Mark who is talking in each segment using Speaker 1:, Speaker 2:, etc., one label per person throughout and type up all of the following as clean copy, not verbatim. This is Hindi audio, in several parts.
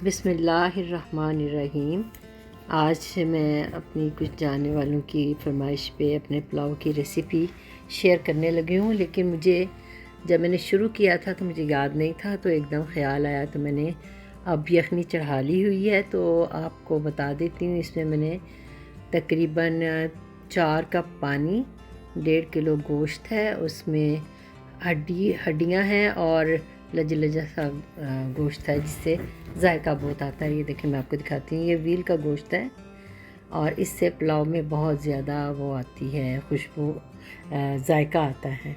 Speaker 1: बिस्मिल्लाहिर्रहमानिर्रहीम। आज मैं अपनी कुछ जानने वालों की फरमाइश पे अपने पुलाव की रेसिपी शेयर करने लगी हूँ। लेकिन जब मैंने शुरू किया था तो मुझे याद नहीं था, तो एकदम ख़्याल आया तो मैंने अब यखनी चढ़ा ली हुई है। तो आपको बता देती हूँ, इसमें मैंने तकरीबन 4 कप पानी, 1.5 किलो गोश्त है, उसमें हड्डियाँ हैं और लजा सा गोश्त है जिससे जायका बहुत आता है। ये देखिए, मैं आपको दिखाती हूँ, ये व्हील का गोश्त है और इससे पुलाव में बहुत ज़्यादा वो आती है खुशबू, जायका आता है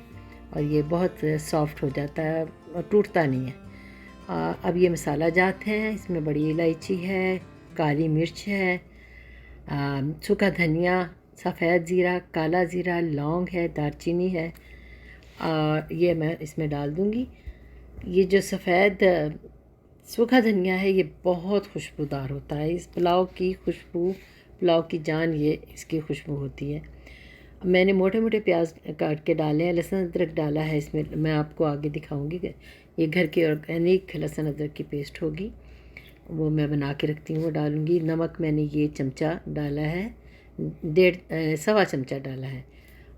Speaker 1: और ये बहुत सॉफ्ट हो जाता है और टूटता नहीं है। अब ये मसाला जात हैं, इसमें बड़ी इलायची है, काली मिर्च है, सूखा धनिया, सफ़ेद ज़ीरा, काला ज़ीरा, लौंग है, दालचीनी है और ये मैं इसमें डाल दूँगी। ये जो सफ़ेद सूखा धनिया है ये बहुत खुशबूदार होता है। इस पुलाव की खुशबू, पुलाव की जान ये इसकी खुशबू होती है। मैंने मोटे मोटे प्याज काट के डाले हैं, लहसुन अदरक डाला है इसमें, मैं आपको आगे दिखाऊंगी। ये घर की ऑर्गेनिक लहसुन अदरक की पेस्ट होगी, वो मैं बना के रखती हूँ, वो डालूँगी। नमक मैंने ये चमचा डाला है, 1.5 चमचा डाला है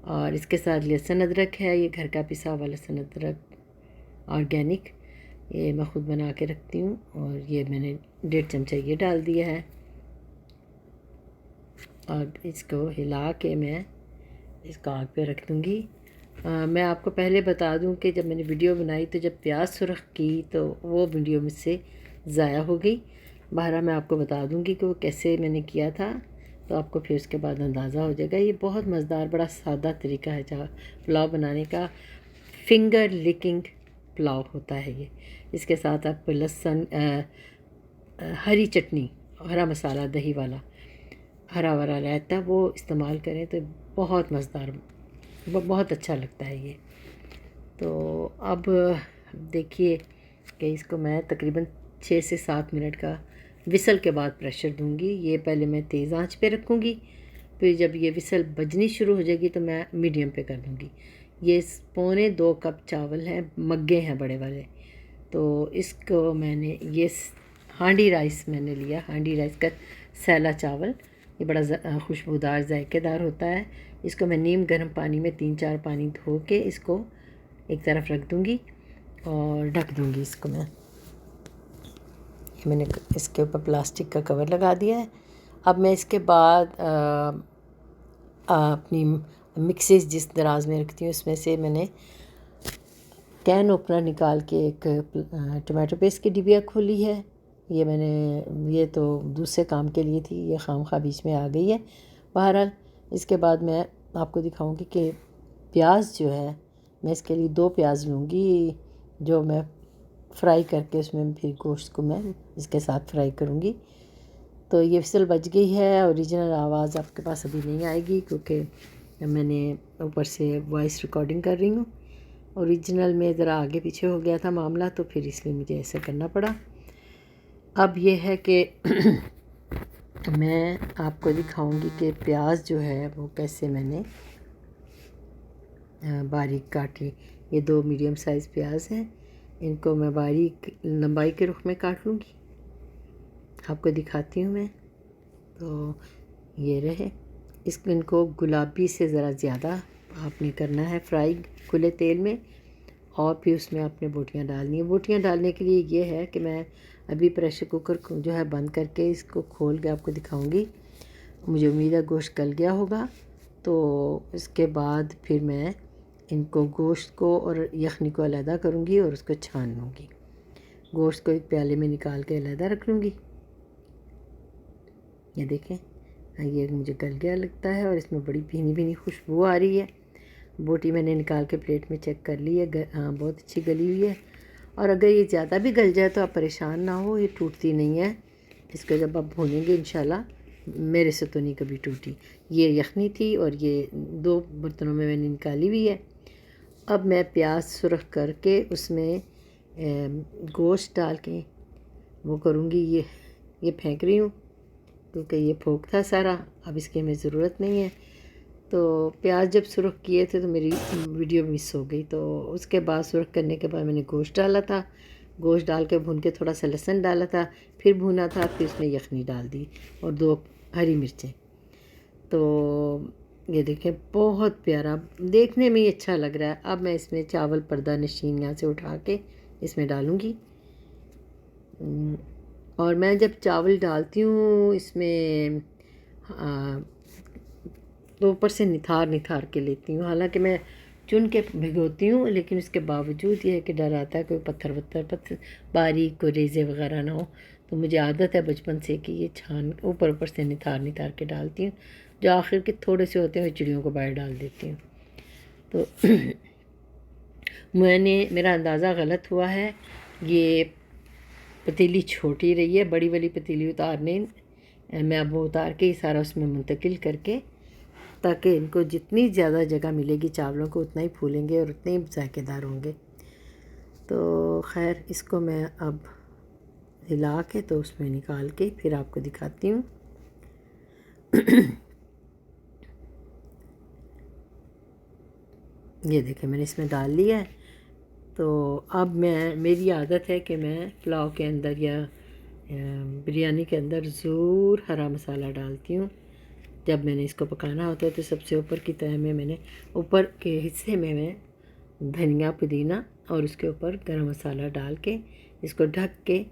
Speaker 1: और इसके साथ लहसुन अदरक है, ये घर का पिसा हुआ लहसुन अदरक ऑर्गेनिक, ये मैं ख़ुद बना के रखती हूँ और ये मैंने 1.5 चमचा ये डाल दिया है और इसको हिला के मैं इसको आग पे रख दूँगी। मैं आपको पहले बता दूँ कि जब मैंने वीडियो बनाई तो जब प्याज सुरख की तो वो वीडियो मुझसे ज़ाया हो गई। बहरा मैं आपको बता दूँगी कि वो कैसे मैंने किया था, तो आपको फिर उसके बाद अंदाज़ा हो जाएगा। ये बहुत मज़ेदार, बड़ा सादा तरीका है जहाँ पुलाव बनाने का, फिंगर लिकिंग पुलाव होता है ये। इसके साथ आप लहसुन, हरी चटनी, हरा मसाला, दही वाला हरा भरा रहता है, वो इस्तेमाल करें तो बहुत मज़ेदार, बहुत अच्छा लगता है ये। तो अब देखिए कि इसको मैं तकरीबन 6 से 7 मिनट का विसल के बाद प्रेशर दूंगी। ये पहले मैं तेज़ आंच पे रखूंगी, फिर जब ये विसल बजनी शुरू हो जाएगी तो मैं मीडियम पे कर दूंगी। ये 1.25 कप चावल हैं, मग्गे हैं बड़े वाले, तो इसको मैंने ये हांडी राइस मैंने लिया, हांडी राइस का सैला चावल, ये बड़ा खुशबूदार जायकेदार होता है। इसको मैं नीम गर्म पानी में 3-4 पानी धो के इसको एक तरफ रख दूँगी और ढक दूँगी इसको मैं। मैंने इसके ऊपर प्लास्टिक का कवर लगा दिया है। अब मैं इसके बाद अपनी मिक्सेस जिस दराज में रखती हूँ उसमें से मैंने कैन ओपनर निकाल के एक टमाटो पेस्ट की डिबिया खोली है। ये तो दूसरे काम के लिए थी, ये खामखा बीच में आ गई है। बहरहाल इसके बाद मैं आपको दिखाऊंगी कि प्याज जो है, मैं इसके लिए 2 प्याज लूँगी जो मैं फ्राई करके उसमें फिर गोश्त को मैं इसके साथ फ्राई करूँगी। तो ये विसल बज गई है। ओरिजिनल आवाज़ आपके पास अभी नहीं आएगी क्योंकि मैंने ऊपर से वॉइस रिकॉर्डिंग कर रही हूँ। ओरिजिनल में ज़रा आगे पीछे हो गया था मामला, तो फिर इसलिए मुझे ऐसा करना पड़ा। अब ये है कि मैं आपको दिखाऊंगी कि प्याज जो है वो कैसे मैंने बारीक काटी। ये 2 मीडियम साइज़ प्याज हैं, इनको मैं बारीक लंबाई के रुख में काट लूँगी, आपको दिखाती हूँ मैं। तो ये रहे, इनको गुलाबी से ज़रा ज़्यादा आपने करना है फ्राई खुले तेल में, और फिर उसमें आपने बोटियाँ डालनी है। बोटियाँ डालने के लिए ये है कि मैं अभी प्रेशर कुकर को जो है बंद करके इसको खोल के आपको दिखाऊंगी। मुझे उम्मीद है गोश्त गल गया होगा। तो इसके बाद फिर मैं इनको गोश्त को और यखनी को अलहदा करूँगी और उसको छान लूँगी। गोश्त को एक प्याले में निकाल के अलहदा रख लूँगी। ये देखें, ये मुझे गल गया लगता है और इसमें बड़ी भीनी भीनी खुशबू आ रही है। बोटी मैंने निकाल के प्लेट में चेक कर ली है, हाँ बहुत अच्छी गली हुई है। और अगर ये ज़्यादा भी गल जाए तो आप परेशान ना हो, ये टूटती नहीं है। इसको जब आप भूनेंगे इंशाल्लाह, मेरे से तो नहीं कभी टूटी। ये यखनी थी और ये 2 बर्तनों में मैंने निकाली हुई है। अब मैं प्याज सुरख करके उसमें गोश्त डाल के वो करूँगी। ये फेंक रही हूँ क्योंकि ये फोक था सारा, अब इसकी हमें ज़रूरत नहीं है। तो प्याज जब सुरख किए थे तो मेरी वीडियो मिस हो गई। तो उसके बाद सुरख करने के बाद मैंने गोश्त डाला था, गोश्त डाल के भून के थोड़ा सा लहसुन डाला था, फिर भुना था, फिर उसमें यखनी डाल दी और 2 हरी मिर्चें। तो ये देखें बहुत प्यारा, देखने में ही अच्छा लग रहा है। अब मैं इसमें चावल पर्दा नशीन यहाँ से उठा के इसमें डालूँगी। और मैं जब चावल डालती हूँ इसमें तो ऊपर से निथार के लेती हूँ। हालांकि मैं चुन के भिगोती हूँ, लेकिन उसके बावजूद ये है कि डर आता है कोई पत्थर बारीक कोई रेज़े वगैरह ना हो। तो मुझे आदत है बचपन से कि ये छान ऊपर से निथार के डालती हूँ। जो आखिर के थोड़े से होते हैं चिड़ियों को बाहर डाल देती हूँ। तो मेरा अंदाज़ा गलत हुआ है। ये पतीली छोटी रही है, बड़ी वाली पतीली उतारने मैं अब वो उतार के ही सारा उसमें मुंतकिल करके, ताकि इनको जितनी ज़्यादा जगह मिलेगी चावलों को उतना ही फूलेंगे और उतने ही जायकेदार होंगे। तो खैर इसको मैं अब हिला के तो उसमें निकाल के फिर आपको दिखाती हूँ। ये देखें मैंने इसमें डाल लिया है। तो अब मेरी आदत है कि मैं पुलाव के अंदर या बिरयानी के अंदर ज़रूर हरा मसाला डालती हूँ। जब मैंने इसको पकाना होता है तो सबसे ऊपर की तह में मैंने ऊपर के हिस्से में मैं धनिया पुदीना और उसके ऊपर गरम मसाला डाल के इसको ढक के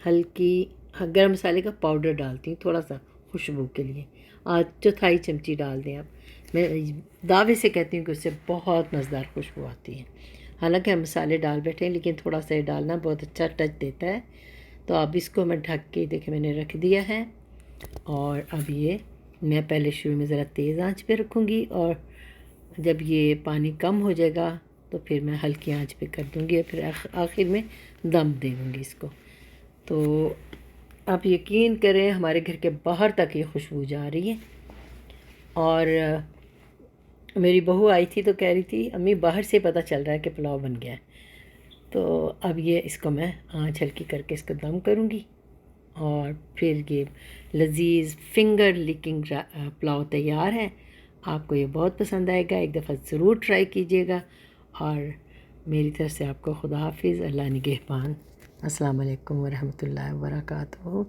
Speaker 1: हल्की गरम मसाले का पाउडर डालती हूँ थोड़ा सा खुशबू के लिए। आज 1/4 चमची डाल दें आप। मैं दावे से कहती हूँ कि उससे बहुत मज़ेदार खुशबू आती है। हालांकि हम मसाले डाल बैठे हैं, लेकिन थोड़ा सा डालना बहुत अच्छा टच देता है। तो अब इसको मैं ढक के देखिए मैंने रख दिया है। और अब ये मैं पहले शुरू में ज़रा तेज़ आंच पे रखूँगी, और जब ये पानी कम हो जाएगा तो फिर मैं हल्की आंच पे कर दूँगी और फिर आखिर में दम दे दूँगी इसको। तो आप यकीन करें हमारे घर के बाहर तक ये खुशबू जा रही है। और मेरी बहू आई थी तो कह रही थी अम्मी बाहर से पता चल रहा है कि पुलाव बन गया है। तो अब ये इसको मैं आंच हल्की करके इसको दम करूँगी और फिर ये लजीज फिंगर लिकिंग पुलाव तैयार है। आपको ये बहुत पसंद आएगा, एक दफ़ा ज़रूर ट्राई कीजिएगा। और मेरी तरफ से आपको खुदा हाफिज़, अल्लाह निगहबान। अस्सलाम वालेकुम वरहमतुल्लाहि वबरकातुहू।